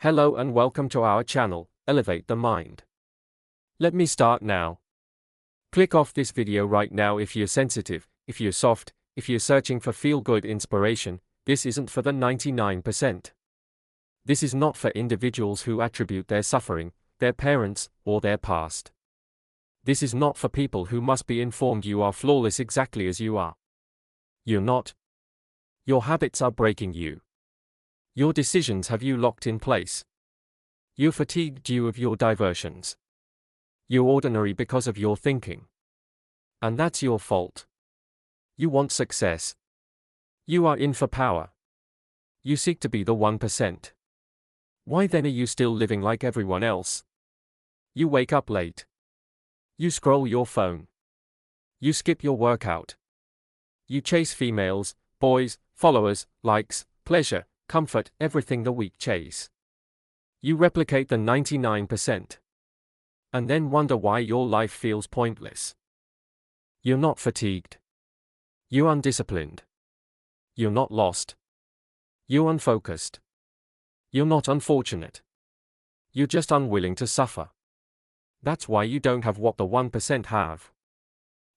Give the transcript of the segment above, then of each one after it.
Hello and welcome to our channel, Elevate the Mind. Let me start now. Click off this video right now if you're sensitive, if you're soft, if you're searching for feel-good inspiration. This isn't for the 99%. This is not for individuals who attribute their suffering, their parents, or their past. This is not for people who must be informed you are flawless exactly as you are. You're not. Your habits are breaking you. Your decisions have you locked in place. You're fatigued due of your diversions. You're ordinary because of your thinking. And that's your fault. You want success. You are in for power. You seek to be the 1%. Why then are you still living like everyone else? You wake up late. You scroll your phone. You skip your workout. You chase females, boys, followers, likes, pleasure, comfort, everything the weak chase. You replicate the 99%. And then wonder why your life feels pointless. You're not fatigued. You're undisciplined. You're not lost. You're unfocused. You're not unfortunate. You're just unwilling to suffer. That's why you don't have what the 1% have.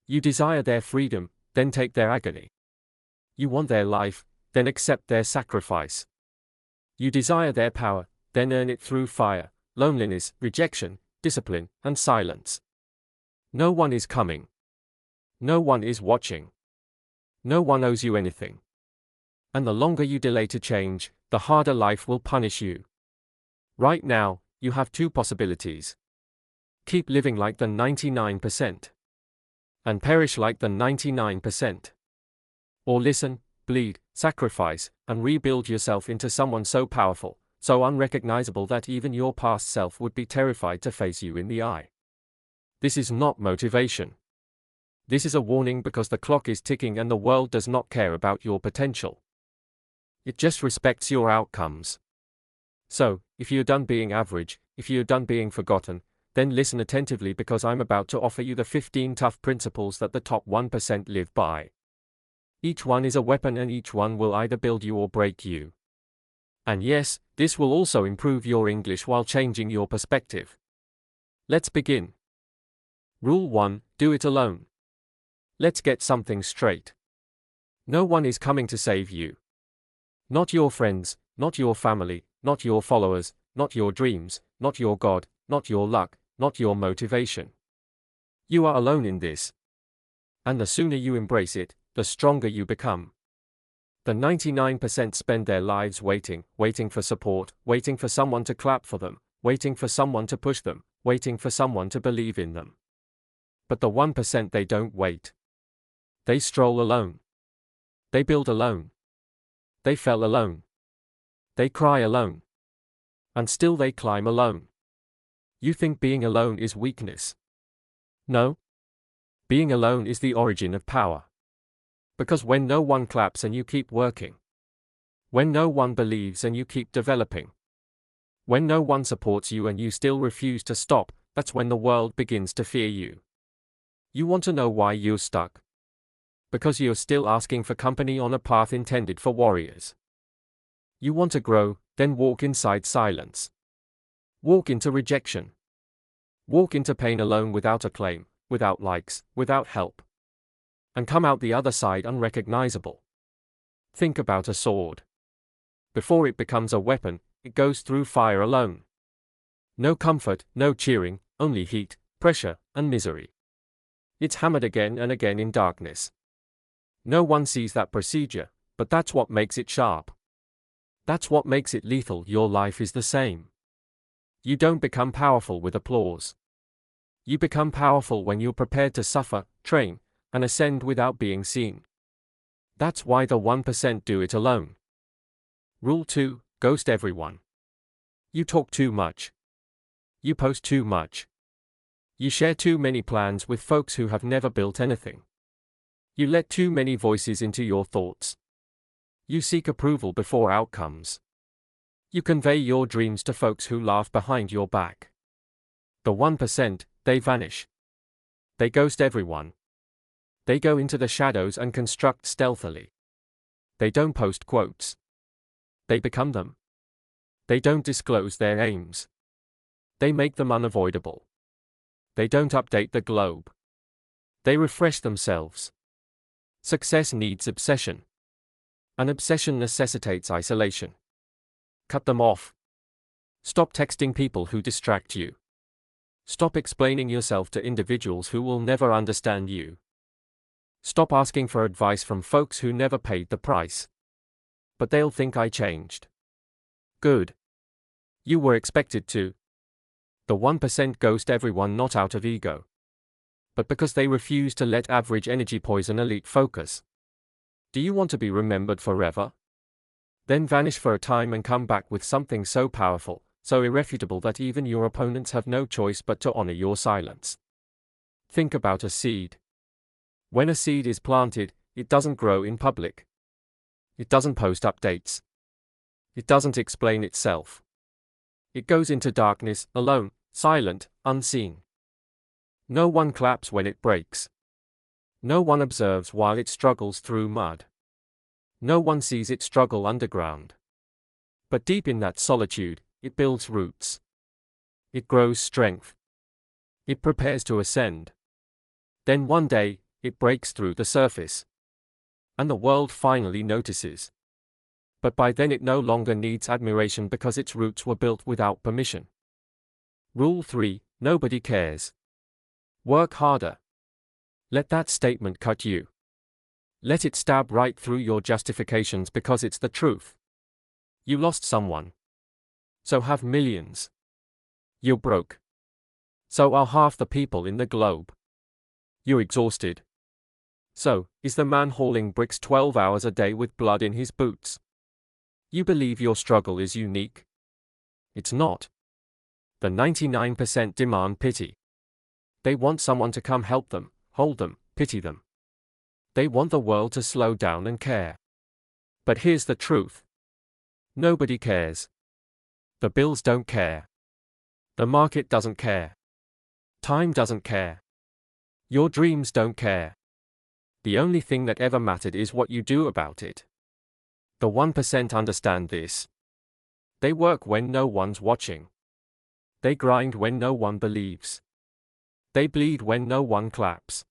You desire their freedom, then take their agony. You want their life, then accept their sacrifice. You desire their power, then earn it through fire, loneliness, rejection, discipline, and silence. No one is coming. No one is watching. No one owes you anything. And the longer you delay to change, the harder life will punish you. Right now, you have two possibilities. Keep living like the 99%. And perish like the 99%. Or listen, bleed, sacrifice, and rebuild yourself into someone so powerful, so unrecognizable that even your past self would be terrified to face you in the eye. This is not motivation. This is a warning because the clock is ticking and the world does not care about your potential. It just respects your outcomes. So, if you're done being average, if you're done being forgotten, then listen attentively because I'm about to offer you the 15 tough principles that the top 1% live by. Each one is a weapon and each one will either build you or break you. And yes, this will also improve your English while changing your perspective. Let's begin. Rule 1, do it alone. Let's get something straight. No one is coming to save you. Not your friends, not your family, not your followers, not your dreams, not your God, not your luck, not your motivation. You are alone in this. And the sooner you embrace it, the stronger you become. The 99% spend their lives waiting for support, waiting for someone to clap for them, waiting for someone to push them, waiting for someone to believe in them. But the 1% they don't wait. They stroll alone. They build alone. They fell alone. They cry alone. And still they climb alone. You think being alone is weakness? No. Being alone is the origin of power. Because when no one claps and you keep working. When no one believes and you keep developing. When no one supports you and you still refuse to stop, that's when the world begins to fear you. You want to know why you're stuck? Because you're still asking for company on a path intended for warriors. You want to grow, then walk inside silence. Walk into rejection. Walk into pain alone without acclaim, without likes, without help. And come out the other side unrecognizable. Think about a sword. Before it becomes a weapon, it goes through fire alone. No comfort, no cheering, only heat, pressure, and misery. It's hammered again and again in darkness. No one sees that procedure, but that's what makes it sharp. That's what makes it lethal. Your life is the same. You don't become powerful with applause. You become powerful when you're prepared to suffer, train, and ascend without being seen. That's why the 1% do it alone. Rule 2, ghost everyone. You talk too much. You post too much. You share too many plans with folks who have never built anything. You let too many voices into your thoughts. You seek approval before outcomes. You convey your dreams to folks who laugh behind your back. The 1%, they vanish. They ghost everyone. They go into the shadows and construct stealthily. They don't post quotes. They become them. They don't disclose their aims. They make them unavoidable. They don't update the globe. They refresh themselves. Success needs obsession. An obsession necessitates isolation. Cut them off. Stop texting people who distract you. Stop explaining yourself to individuals who will never understand you. Stop asking for advice from folks who never paid the price. But they'll think I changed. Good. You were expected to. The 1% ghost everyone not out of ego, but because they refuse to let average energy poison elite focus. Do you want to be remembered forever? Then vanish for a time and come back with something so powerful, so irrefutable that even your opponents have no choice but to honor your silence. Think about a seed. When a seed is planted, it doesn't grow in public. It doesn't post updates. It doesn't explain itself. It goes into darkness, alone, silent, unseen. No one claps when it breaks. No one observes while it struggles through mud. No one sees it struggle underground. But deep in that solitude, it builds roots. It grows strength. It prepares to ascend. Then one day, it breaks through the surface. And the world finally notices. But by then it no longer needs admiration because its roots were built without permission. Rule 3: Nobody cares. Work harder. Let that statement cut you. Let it stab right through your justifications because it's the truth. You lost someone. So have millions. You're broke. So are half the people in the globe. You're exhausted. So is the man hauling bricks 12 hours a day with blood in his boots. You believe your struggle is unique? It's not. The 99% demand pity. They want someone to come help them, hold them, pity them. They want the world to slow down and care. But here's the truth. Nobody cares. The bills don't care. The market doesn't care. Time doesn't care. Your dreams don't care. The only thing that ever mattered is what you do about it. The 1% understand this. They work when no one's watching. They grind when no one believes. They bleed when no one claps.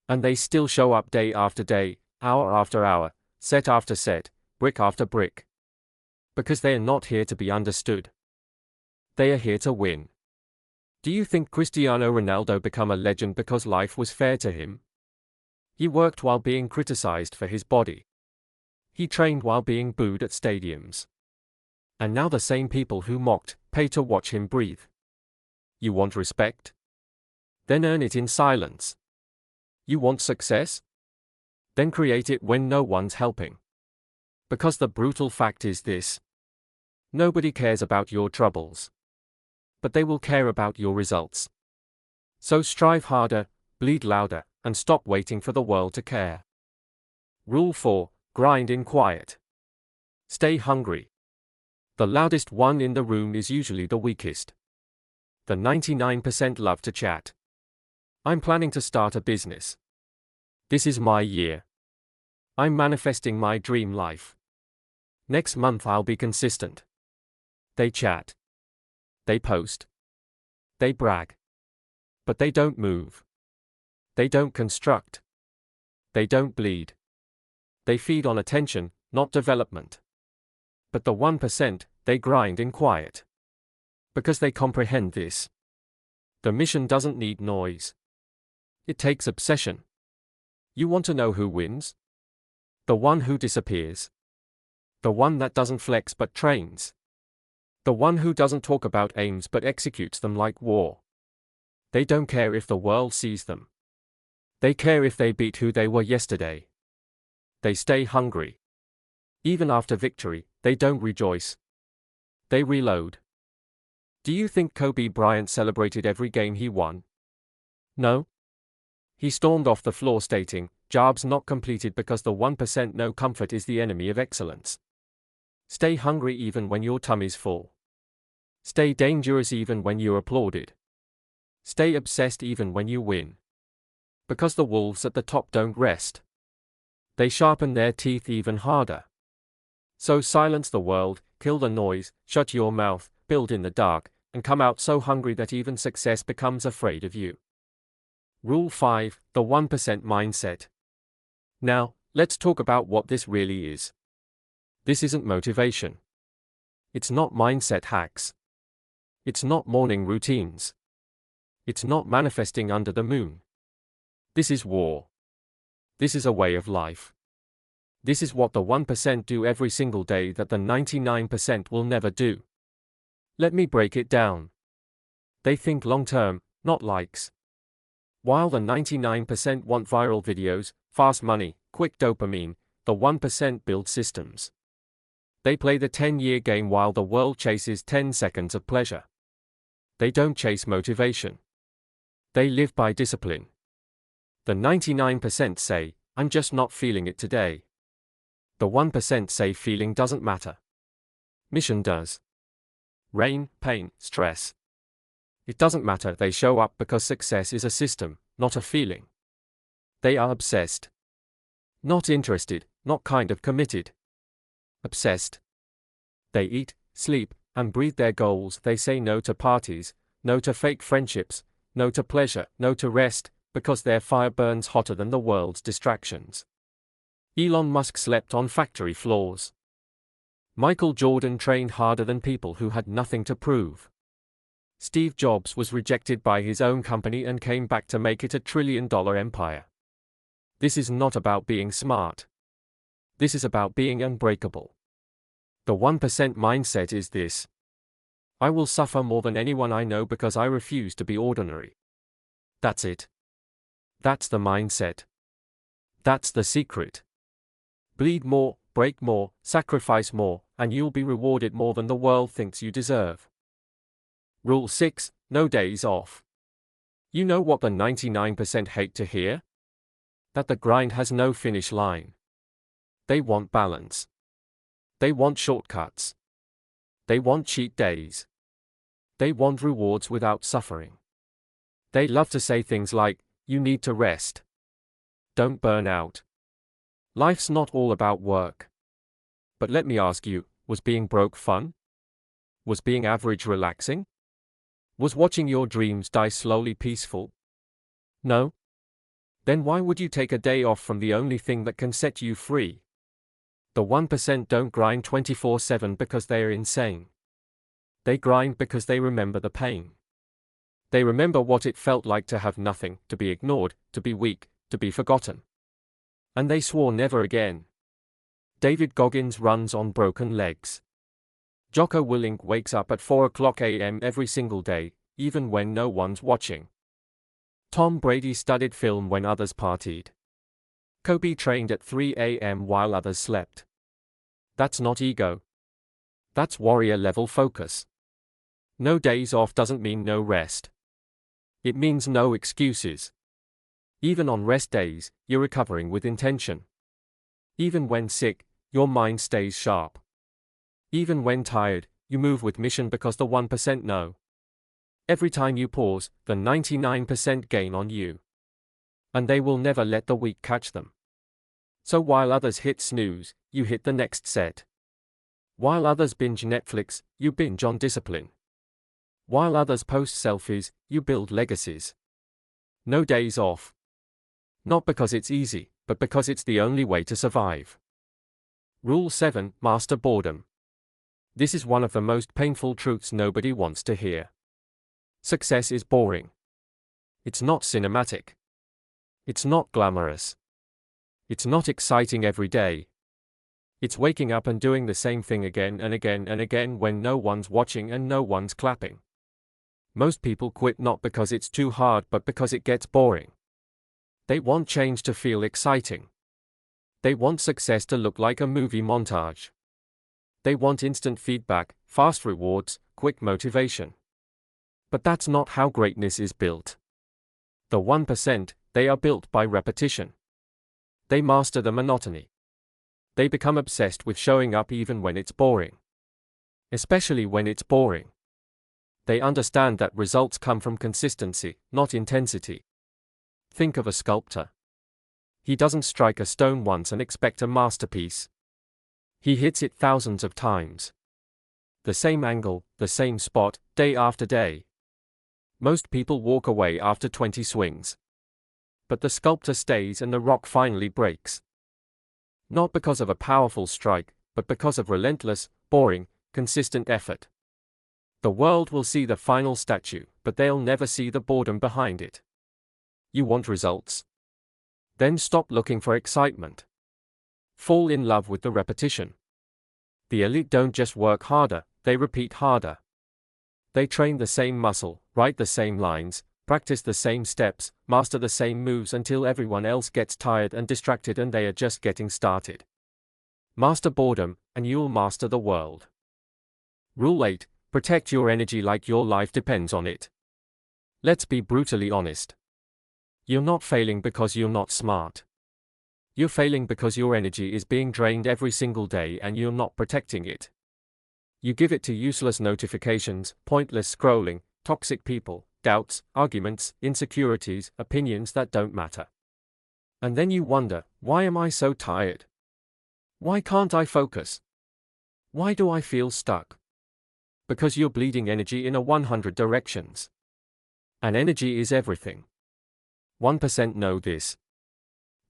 And they still show up day after day, hour after hour, set after set, brick after brick. Because they are not here to be understood. They are here to win. Do you think Cristiano Ronaldo became a legend because life was fair to him? He worked while being criticized for his body. He trained while being booed at stadiums. And now the same people who mocked pay to watch him breathe. You want respect? Then earn it in silence. You want success? Then create it when no one's helping. Because the brutal fact is this. Nobody cares about your troubles. But they will care about your results. So strive harder, bleed louder, and stop waiting for the world to care. Rule 4: Grind in quiet. Stay hungry. The loudest one in the room is usually the weakest. The 99% love to chat. I'm planning to start a business. This is my year. I'm manifesting my dream life. Next month I'll be consistent. They chat. They post. They brag. But they don't move. They don't construct. They don't bleed. They feed on attention, not development. But the 1%, they grind in quiet. Because they comprehend this. The mission doesn't need noise. It takes obsession. You want to know who wins? The one who disappears. The one that doesn't flex but trains. The one who doesn't talk about aims but executes them like war. They don't care if the world sees them. They care if they beat who they were yesterday. They stay hungry. Even after victory, they don't rejoice. They reload. Do you think Kobe Bryant celebrated every game he won? No. He stormed off the floor stating, "Jobs not completed because the 1% know comfort is the enemy of excellence." Stay hungry even when your tummy's full. Stay dangerous even when you're applauded. Stay obsessed even when you win. Because the wolves at the top don't rest. They sharpen their teeth even harder. So silence the world, kill the noise, shut your mouth, build in the dark, and come out so hungry that even success becomes afraid of you. Rule 5, the 1% mindset. Now, let's talk about what this really is. This isn't motivation. It's not mindset hacks. It's not morning routines. It's not manifesting under the moon. This is war. This is a way of life. This is what the 1% do every single day that the 99% will never do. Let me break it down. They think long-term, not likes. While the 99% want viral videos, fast money, quick dopamine, the 1% build systems. They play the 10-year game while the world chases 10 seconds of pleasure. They don't chase motivation. They live by discipline. The 99% say, I'm just not feeling it today. The 1% say feeling doesn't matter. Mission does. Rain, pain, stress. It doesn't matter, they show up because success is a system, not a feeling. They are obsessed. Not interested, not kind of committed. Obsessed. They eat, sleep, and breathe their goals. They say no to parties, no to fake friendships, no to pleasure, no to rest, because their fire burns hotter than the world's distractions. Elon Musk slept on factory floors. Michael Jordan trained harder than people who had nothing to prove. Steve Jobs was rejected by his own company and came back to make it a $1 trillion empire. This is not about being smart. This is about being unbreakable. The 1% mindset is this. I will suffer more than anyone I know because I refuse to be ordinary. That's it. That's the mindset. That's the secret. Bleed more, break more, sacrifice more, and you'll be rewarded more than the world thinks you deserve. Rule 6, no days off. You know what the 99% hate to hear? That the grind has no finish line. They want balance. They want shortcuts. They want cheat days. They want rewards without suffering. They love to say things like, you need to rest. Don't burn out. Life's not all about work. But let me ask you, was being broke fun? Was being average relaxing? Was watching your dreams die slowly peaceful? No? Then why would you take a day off from the only thing that can set you free? The 1% don't grind 24/7 because they are insane. They grind because they remember the pain. They remember what it felt like to have nothing, to be ignored, to be weak, to be forgotten. And they swore never again. David Goggins runs on broken legs. Jocko Willink wakes up at 4 a.m. every single day, even when no one's watching. Tom Brady studied film when others partied. Kobe trained at 3 a.m. while others slept. That's not ego. That's warrior-level focus. No days off doesn't mean no rest. It means no excuses. Even on rest days, you're recovering with intention. Even when sick, your mind stays sharp. Even when tired, you move with mission because the 1% know. Every time you pause, the 99% gain on you. And they will never let the weak catch them. So while others hit snooze, you hit the next set. While others binge Netflix, you binge on discipline. While others post selfies, you build legacies. No days off. Not because it's easy, but because it's the only way to survive. Rule 7, master boredom. This is one of the most painful truths nobody wants to hear. Success is boring. It's not cinematic. It's not glamorous. It's not exciting every day. It's waking up and doing the same thing again and again and again when no one's watching and no one's clapping. Most people quit not because it's too hard but because it gets boring. They want change to feel exciting. They want success to look like a movie montage. They want instant feedback, fast rewards, quick motivation. But that's not how greatness is built. The 1%, they are built by repetition. They master the monotony. They become obsessed with showing up even when it's boring. Especially when it's boring. They understand that results come from consistency, not intensity. Think of a sculptor. He doesn't strike a stone once and expect a masterpiece. He hits it thousands of times. The same angle, the same spot, day after day. Most people walk away after 20 swings. But the sculptor stays and the rock finally breaks. Not because of a powerful strike, but because of relentless, boring, consistent effort. The world will see the final statue, but they'll never see the boredom behind it. You want results? Then stop looking for excitement. Fall in love with the repetition. The elite don't just work harder, they repeat harder. They train the same muscle, write the same lines, practice the same steps, master the same moves until everyone else gets tired and distracted and they are just getting started. Master boredom, and you'll master the world. Rule 8. Protect your energy like your life depends on it. Let's be brutally honest. You're not failing because you're not smart. You're failing because your energy is being drained every single day and you're not protecting it. You give it to useless notifications, pointless scrolling, toxic people, doubts, arguments, insecurities, opinions that don't matter. And then you wonder, why am I so tired? Why can't I focus? Why do I feel stuck? Because you're bleeding energy in 100 directions. And energy is everything. 1% know this.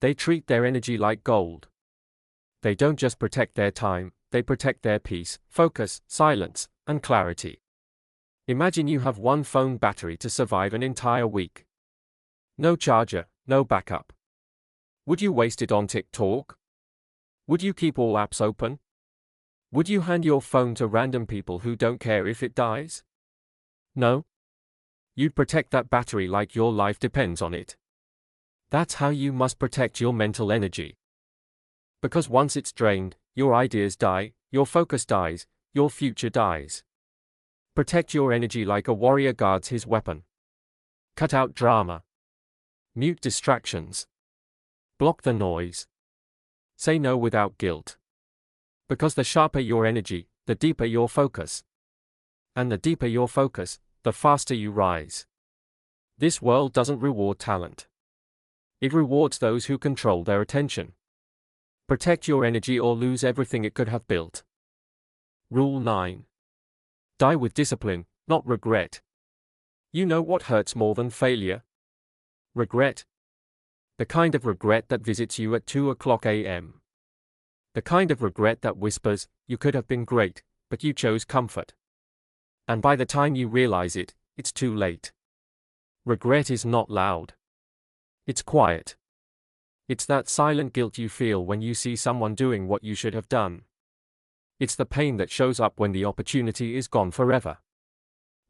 They treat their energy like gold. They don't just protect their time, they protect their peace, focus, silence, and clarity. Imagine you have one phone battery to survive an entire week. No charger, no backup. Would you waste it on TikTok? Would you keep all apps open? Would you hand your phone to random people who don't care if it dies? No. You'd protect that battery like your life depends on it. That's how you must protect your mental energy. Because once it's drained, your ideas die, your focus dies, your future dies. Protect your energy like a warrior guards his weapon. Cut out drama. Mute distractions. Block the noise. Say no without guilt. Because the sharper your energy, the deeper your focus. And the deeper your focus, the faster you rise. This world doesn't reward talent. It rewards those who control their attention. Protect your energy or lose everything it could have built. Rule 9. Die with discipline, not regret. You know what hurts more than failure? Regret. The kind of regret that visits you at 2:00 a.m. The kind of regret that whispers, you could have been great, but you chose comfort. And by the time you realize it, it's too late. Regret is not loud. It's quiet. It's that silent guilt you feel when you see someone doing what you should have done. It's the pain that shows up when the opportunity is gone forever.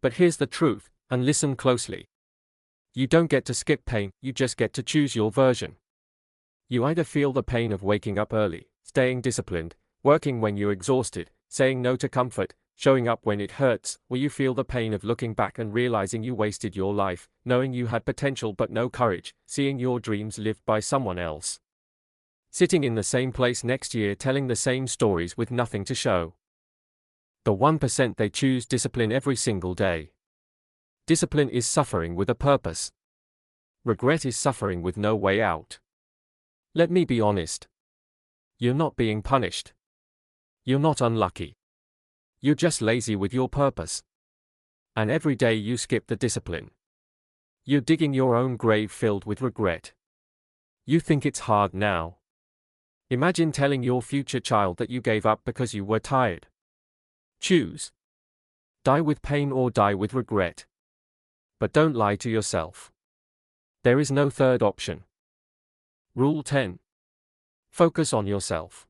But here's the truth, and listen closely. You don't get to skip pain, you just get to choose your version. You either feel the pain of waking up early, staying disciplined, working when you're exhausted, saying no to comfort, showing up when it hurts, or you feel the pain of looking back and realizing you wasted your life, knowing you had potential but no courage, seeing your dreams lived by someone else. Sitting in the same place next year telling the same stories with nothing to show. The 1% they choose discipline every single day. Discipline is suffering with a purpose. Regret is suffering with no way out. Let me be honest. You're not being punished. You're not unlucky. You're just lazy with your purpose. And every day you skip the discipline, you're digging your own grave filled with regret. You think it's hard now. Imagine telling your future child that you gave up because you were tired. Choose. Die with pain or die with regret. But don't lie to yourself. There is no third option. Rule 10. Focus on yourself.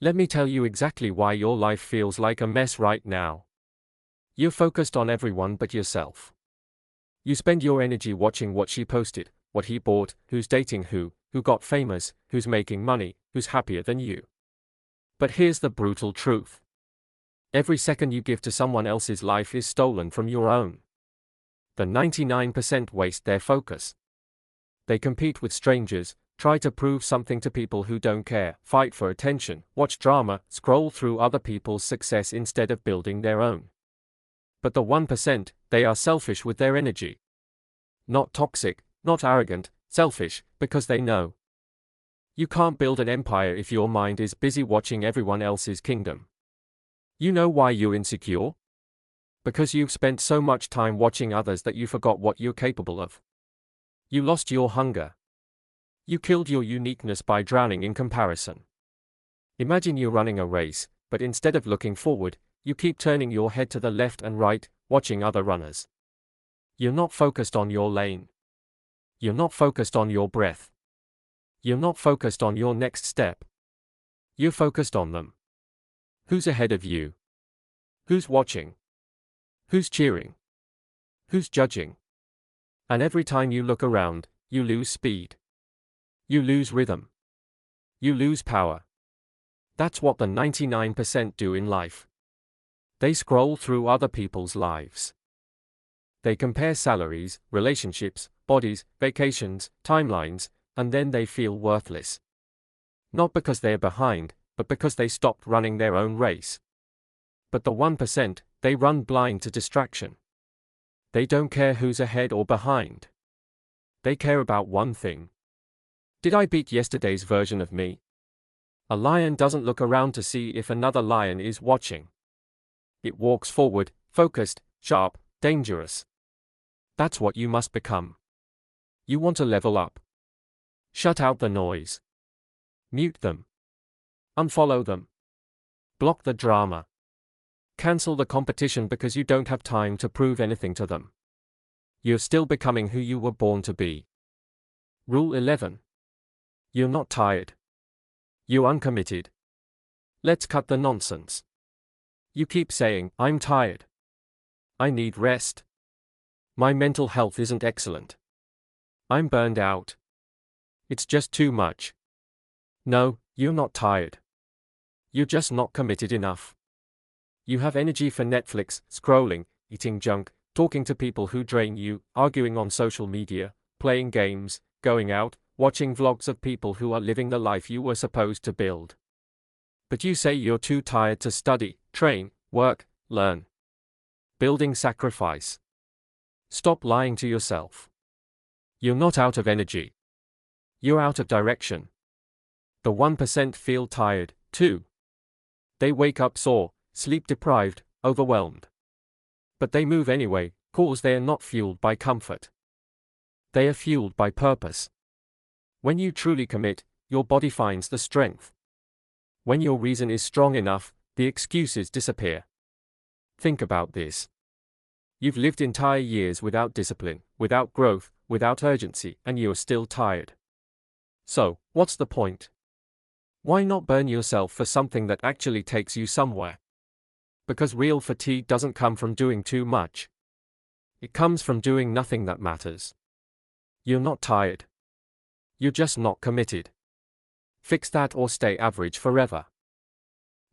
Let me tell you exactly why your life feels like a mess right now. You're focused on everyone but yourself. You spend your energy watching what she posted, what he bought, who's dating who got famous, who's making money, who's happier than you. But here's the brutal truth. Every second you give to someone else's life is stolen from your own. The 99% waste their focus. They compete with strangers, try to prove something to people who don't care, fight for attention, watch drama, scroll through other people's success instead of building their own. But the 1%, they are selfish with their energy. Not toxic, not arrogant, selfish, because they know. You can't build an empire if your mind is busy watching everyone else's kingdom. You know why you're insecure? Because you've spent so much time watching others that you forgot what you're capable of. You lost your hunger. You killed your uniqueness by drowning in comparison. Imagine you're running a race, but instead of looking forward, you keep turning your head to the left and right, watching other runners. You're not focused on your lane. You're not focused on your breath. You're not focused on your next step. You're focused on them. Who's ahead of you? Who's watching? Who's cheering? Who's judging? And every time you look around, you lose speed. You lose rhythm. You lose power. That's what the 99% do in life. They scroll through other people's lives. They compare salaries, relationships, bodies, vacations, timelines, and then they feel worthless. Not because they're behind, but because they stopped running their own race. But the 1%, they run blind to distraction. They don't care who's ahead or behind. They care about one thing. Did I beat yesterday's version of me? A lion doesn't look around to see if another lion is watching. It walks forward, focused, sharp, dangerous. That's what you must become. You want to level up. Shut out the noise. Mute them. Unfollow them. Block the drama. Cancel the competition because you don't have time to prove anything to them. You're still becoming who you were born to be. Rule 11. You're not tired. You're uncommitted. Let's cut the nonsense. You keep saying, I'm tired. I need rest. My mental health isn't excellent. I'm burned out. It's just too much. No, you're not tired. You're just not committed enough. You have energy for Netflix, scrolling, eating junk, talking to people who drain you, arguing on social media, playing games, going out, watching vlogs of people who are living the life you were supposed to build. But you say you're too tired to study, train, work, learn. Building sacrifice. Stop lying to yourself. You're not out of energy. You're out of direction. The 1% feel tired, too. They wake up sore, sleep deprived, overwhelmed. But they move anyway, cause they are not fueled by comfort. They are fueled by purpose. When you truly commit, your body finds the strength. When your reason is strong enough, the excuses disappear. Think about this. You've lived entire years without discipline, without growth, without urgency, and you're still tired. So, what's the point? Why not burn yourself for something that actually takes you somewhere? Because real fatigue doesn't come from doing too much. It comes from doing nothing that matters. You're not tired. You're just not committed. Fix that or stay average forever.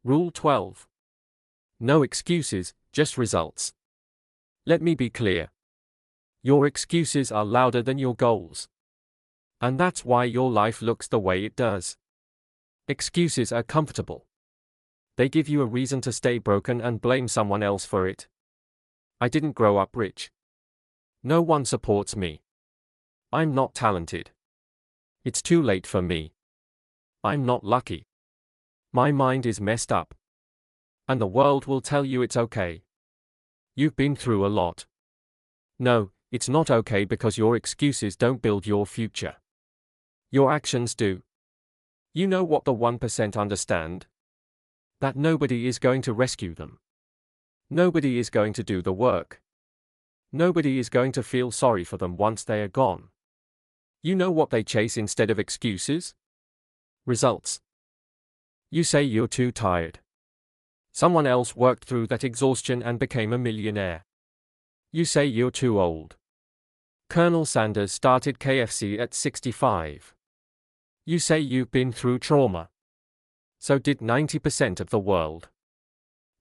Rule 12. No excuses, just results. Let me be clear. Your excuses are louder than your goals. And that's why your life looks the way it does. Excuses are comfortable. They give you a reason to stay broken and blame someone else for it. I didn't grow up rich. No one supports me. I'm not talented. It's too late for me. I'm not lucky. My mind is messed up. And the world will tell you it's okay. You've been through a lot. No, it's not okay because your excuses don't build your future. Your actions do. You know what the 1% understand? That nobody is going to rescue them. Nobody is going to do the work. Nobody is going to feel sorry for them once they are gone. You know what they chase instead of excuses? Results. You say you're too tired. Someone else worked through that exhaustion and became a millionaire. You say you're too old. Colonel Sanders started KFC at 65. You say you've been through trauma. So did 90% of the world.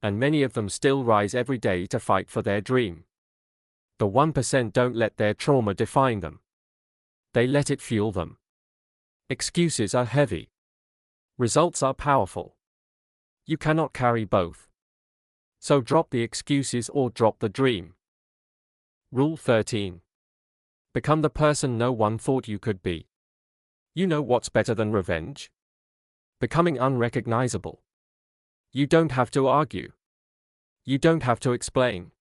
And many of them still rise every day to fight for their dream. The 1% don't let their trauma define them. They let it fuel them. Excuses are heavy. Results are powerful. You cannot carry both. So drop the excuses or drop the dream. Rule 13. Become the person no one thought you could be. You know what's better than revenge? Becoming unrecognizable. You don't have to argue. You don't have to explain.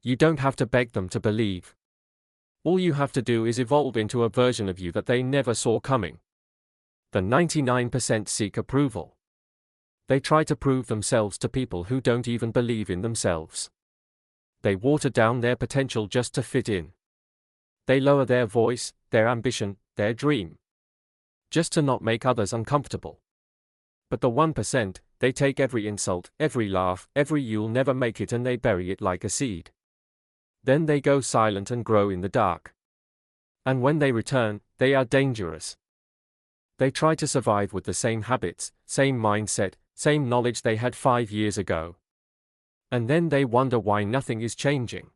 You don't have to beg them to believe. All you have to do is evolve into a version of you that they never saw coming. The 99% seek approval. They try to prove themselves to people who don't even believe in themselves. They water down their potential just to fit in. They lower their voice, their ambition, their dream, just to not make others uncomfortable. But the 1%, they take every insult, every laugh, every "you'll never make it," and they bury it like a seed. Then they go silent and grow in the dark. And when they return, they are dangerous. They try to survive with the same habits, same mindset, same knowledge they had 5 years ago. And then they wonder why nothing is changing.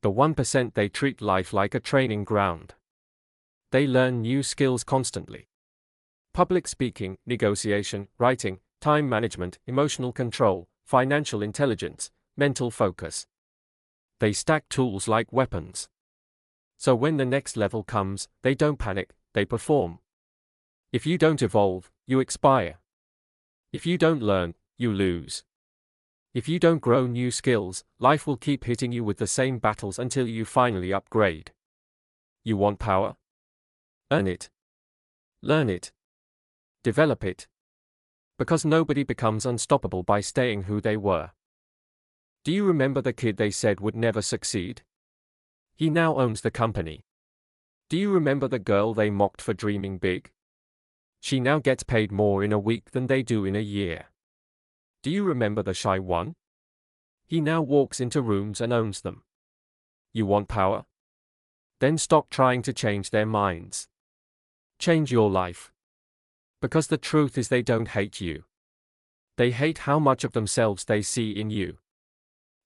The 1%, they treat life like a training ground. They learn new skills constantly. Public speaking, negotiation, writing, time management, emotional control, financial intelligence, mental focus. They stack tools like weapons. So when the next level comes, they don't panic, they perform. If you don't evolve, you expire. If you don't learn, you lose. If you don't grow new skills, life will keep hitting you with the same battles until you finally upgrade. You want power? Earn it. Learn it. Develop it. Because nobody becomes unstoppable by staying who they were. Do you remember the kid they said would never succeed? He now owns the company. Do you remember the girl they mocked for dreaming big? She now gets paid more in a week than they do in a year. Do you remember the shy one? He now walks into rooms and owns them. You want power? Then stop trying to change their minds. Change your life. Because the truth is, they don't hate you. They hate how much of themselves they see in you.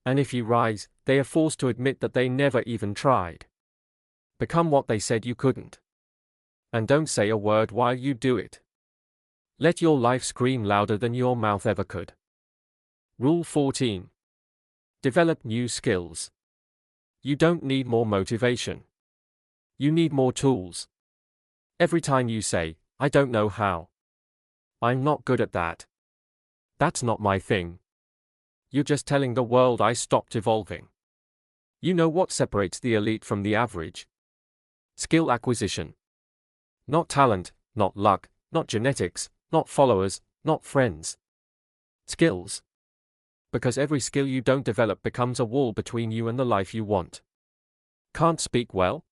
And if you rise, they are forced to admit that they never even tried. Become what they said you couldn't. And don't say a word while you do it. Let your life scream louder than your mouth ever could. Rule 14. Develop new skills. You don't need more motivation. You need more tools. Every time you say, "I don't know how. I'm not good at that. That's not my thing," you're just telling the world, "I stopped evolving." You know what separates the elite from the average? Skill acquisition. Not talent, not luck, not genetics, not followers, not friends. Skills. Because every skill you don't develop becomes a wall between you and the life you want. Can't speak well?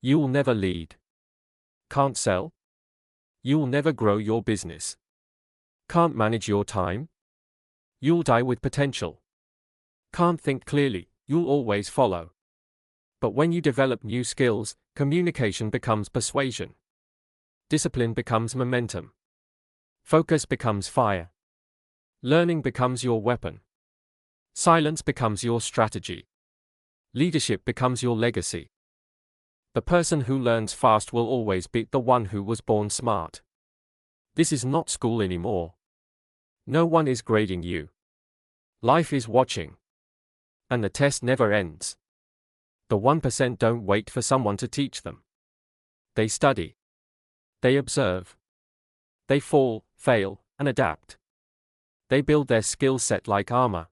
You'll never lead. Can't sell? You'll never grow your business. Can't manage your time? You'll die with potential. Can't think clearly? You'll always follow. But when you develop new skills, communication becomes persuasion. Discipline becomes momentum. Focus becomes fire. Learning becomes your weapon. Silence becomes your strategy. Leadership becomes your legacy. The person who learns fast will always beat the one who was born smart. This is not school anymore. No one is grading you. Life is watching. And the test never ends. The 1% don't wait for someone to teach them. They study. They observe. They fall, fail, and adapt. They build their skill set like armor.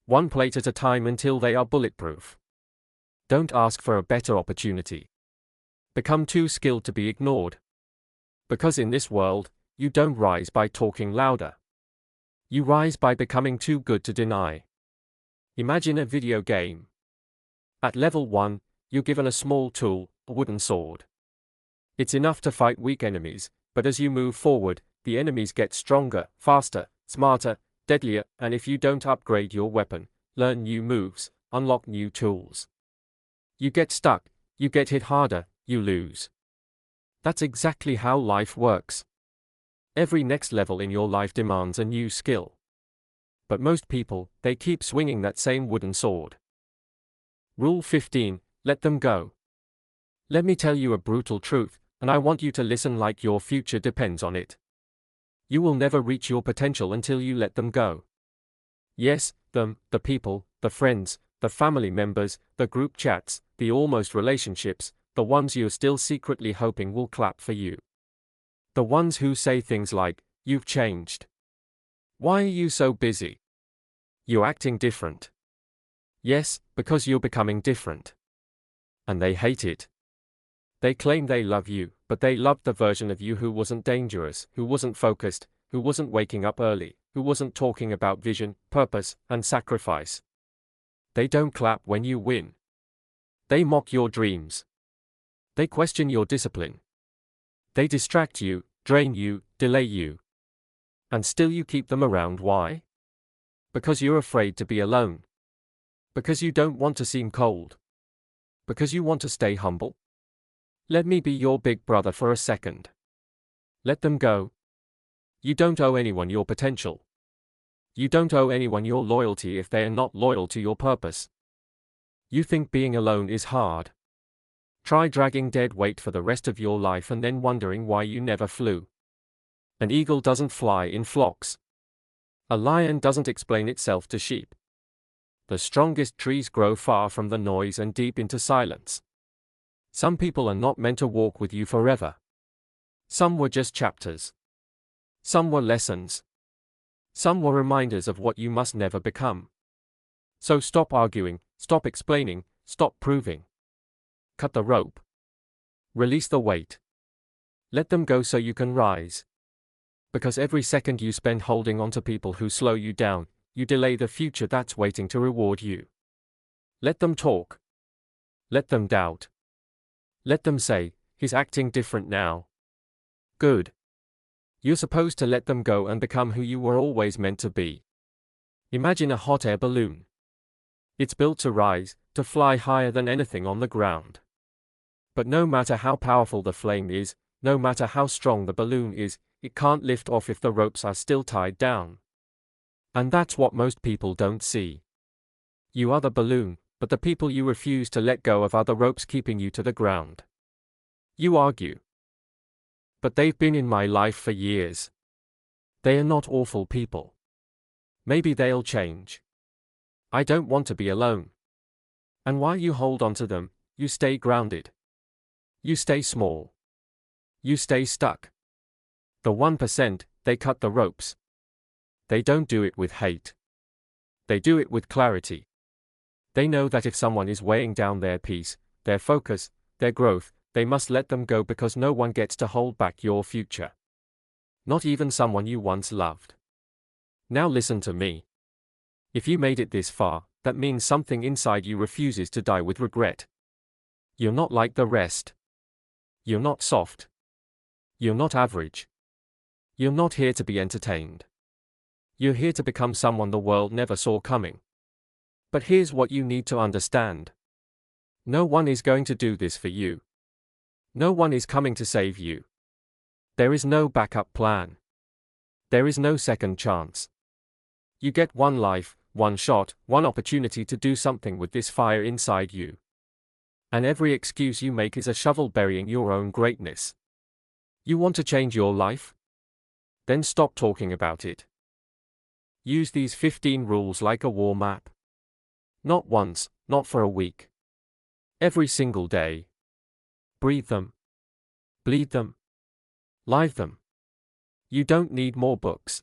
One plate at a time until they are bulletproof. Don't ask for a better opportunity. Become too skilled to be ignored. Because in this world, you don't rise by talking louder. You rise by becoming too good to deny. Imagine a video game. At level 1, you're given a small tool, a wooden sword. It's enough to fight weak enemies, but as you move forward, the enemies get stronger, faster, smarter, deadlier, and if you don't upgrade your weapon, learn new moves, unlock new tools, you get stuck, you get hit harder, you lose. That's exactly how life works. Every next level in your life demands a new skill. But most people, they keep swinging that same wooden sword. Rule 15, let them go. Let me tell you a brutal truth, and I want you to listen like your future depends on it. You will never reach your potential until you let them go. Yes, them, the people, the friends, the family members, the group chats, the almost relationships, the ones you're still secretly hoping will clap for you. The ones who say things like, "You've changed. Why are you so busy? You're acting different." Yes, because you're becoming different. And they hate it. They claim they love you, but they loved the version of you who wasn't dangerous, who wasn't focused, who wasn't waking up early, who wasn't talking about vision, purpose, and sacrifice. They don't clap when you win. They mock your dreams. They question your discipline. They distract you, drain you, delay you. And still you keep them around. Why? Because you're afraid to be alone. Because you don't want to seem cold. Because you want to stay humble. Let me be your big brother for a second. Let them go. You don't owe anyone your potential. You don't owe anyone your loyalty if they are not loyal to your purpose. You think being alone is hard? Try dragging dead weight for the rest of your life and then wondering why you never flew. An eagle doesn't fly in flocks. A lion doesn't explain itself to sheep. The strongest trees grow far from the noise and deep into silence. Some people are not meant to walk with you forever. Some were just chapters. Some were lessons. Some were reminders of what you must never become. So stop arguing, stop explaining, stop proving. Cut the rope. Release the weight. Let them go so you can rise. Because every second you spend holding on to people who slow you down, you delay the future that's waiting to reward you. Let them talk. Let them doubt. Let them say, "He's acting different now." Good. You're supposed to let them go and become who you were always meant to be. Imagine a hot air balloon. It's built to rise, to fly higher than anything on the ground. But no matter how powerful the flame is, no matter how strong the balloon is, it can't lift off if the ropes are still tied down. And that's what most people don't see. You are the balloon, but the people you refuse to let go of are the ropes keeping you to the ground. You argue. But they've been in my life for years. They are not awful people. Maybe they'll change. I don't want to be alone. And while you hold on to them, you stay grounded. You stay small. You stay stuck. The 1%, they cut the ropes. They don't do it with hate. They do it with clarity. They know that if someone is weighing down their peace, their focus, their growth, they must let them go because no one gets to hold back your future. Not even someone you once loved. Now listen to me. If you made it this far, that means something inside you refuses to die with regret. You're not like the rest. You're not soft. You're not average. You're not here to be entertained. You're here to become someone the world never saw coming. But here's what you need to understand. No one is going to do this for you. No one is coming to save you. There is no backup plan. There is no second chance. You get one life, one shot, one opportunity to do something with this fire inside you. And every excuse you make is a shovel burying your own greatness. You want to change your life? Then stop talking about it. Use these 15 rules like a war map. Not once, not for a week. Every single day. Breathe them. Bleed them. Live them. You don't need more books.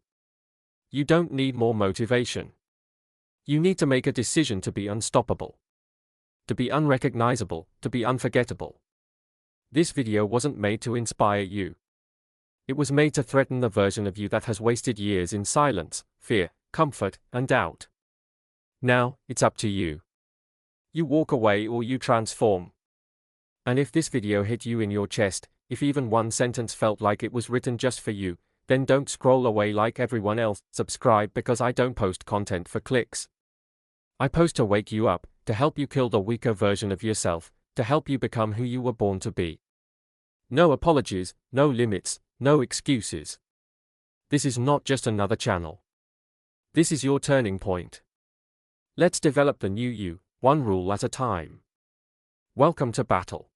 You don't need more motivation. You need to make a decision to be unstoppable. To be unrecognizable, to be unforgettable. This video wasn't made to inspire you. It was made to threaten the version of you that has wasted years in silence, fear, comfort, and doubt. Now, it's up to you. You walk away or you transform. And if this video hit you in your chest, if even one sentence felt like it was written just for you, then don't scroll away like everyone else. Subscribe because I don't post content for clicks. I post to wake you up, to help you kill the weaker version of yourself, to help you become who you were born to be. No apologies, no limits, no excuses. This is not just another channel. This is your turning point. Let's develop the new you, one rule at a time. Welcome to battle.